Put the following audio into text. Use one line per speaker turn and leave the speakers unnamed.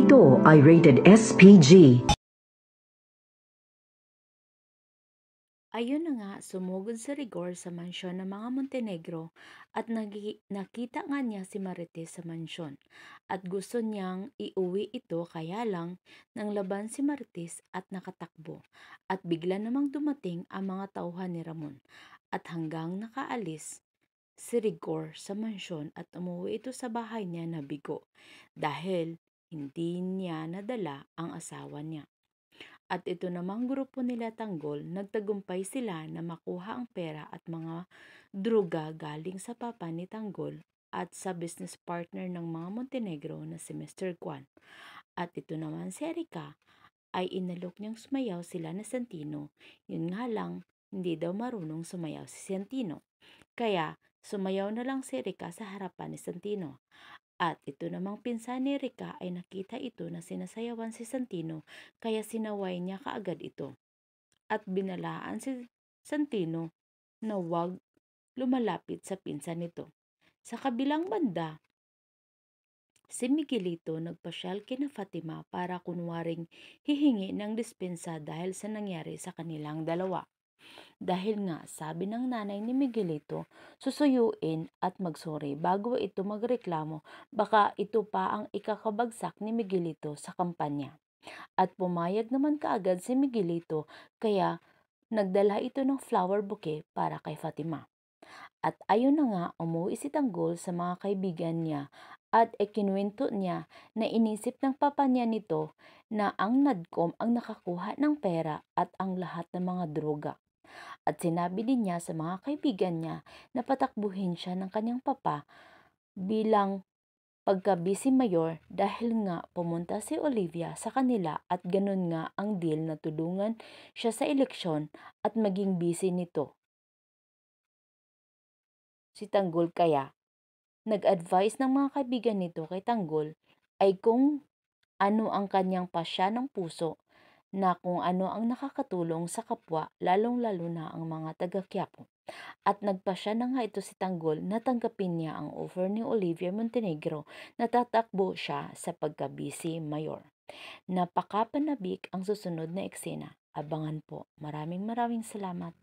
Ito ay rated SPG.
Ayun na nga, sumugod si Rigor sa mansyon ng mga Montenegro at nakita nga niya si Marites sa mansyon at gusto niyang iuwi ito, kaya lang nang laban si Marites at nakatakbo at bigla namang dumating ang mga tauhan ni Ramon at hanggang nakaalis si Rigor sa mansyon at umuwi ito sa bahay niya na bigo dahil hindi niya nadala ang asawa niya. At ito namang grupo nila Tanggol, nagtagumpay sila na makuha ang pera at mga druga galing sa papa ni Tanggol at sa business partner ng mga Montenegro na si Mr. Juan. At ito naman si Erika ay inalok niyang sumayaw sila na Santino. Yun nga lang, hindi daw marunong sumayaw si Santino. Kaya sumayaw na lang si Erika sa harapan ni Santino. At ito namang pinsan ni Rica ay nakita ito na sinasayawan si Santino, kaya sinaway niya kaagad ito. At binalaan si Santino na huwag lumalapit sa pinsan nito. Sa kabilang banda, si Miguelito nagpasyal kina Fatima para kunwaring hihingi ng dispensa dahil sa nangyari sa kanilang dalawa. Dahil nga, sabi ng nanay ni Miguelito, susuyuin at magsuri bago ito magreklamo, baka ito pa ang ikakabagsak ni Miguelito sa kampanya. At pumayag naman kaagad si Miguelito, kaya nagdala ito ng flower bouquet para kay Fatima. At ayun na nga, umuwi si Tanggol sa mga kaibigan niya at ikinuwento niya na inisip ng papa niya nito na ang NADCOM ang nakakuha ng pera at ang lahat ng mga droga. At sinabi din niya sa mga kaibigan niya na patakbuhin siya ng kanyang papa bilang pagka-vice mayor dahil nga pumunta si Olivia sa kanila at ganun nga ang deal na tulungan siya sa eleksyon at maging vice nito si Tanggol. Kaya nag-advise ng mga kaibigan nito kay Tanggol ay kung ano ang kanyang pasya ng puso na kung ano ang nakakatulong sa kapwa, lalong-lalo na ang mga taga-Quiapo. At nagpasya na nga ito si Tanggol na tanggapin niya ang offer ni Olivia Montenegro na tatakbo siya sa pagka-vice mayor. Napakapanabik ang susunod na eksena. Abangan po. Maraming salamat.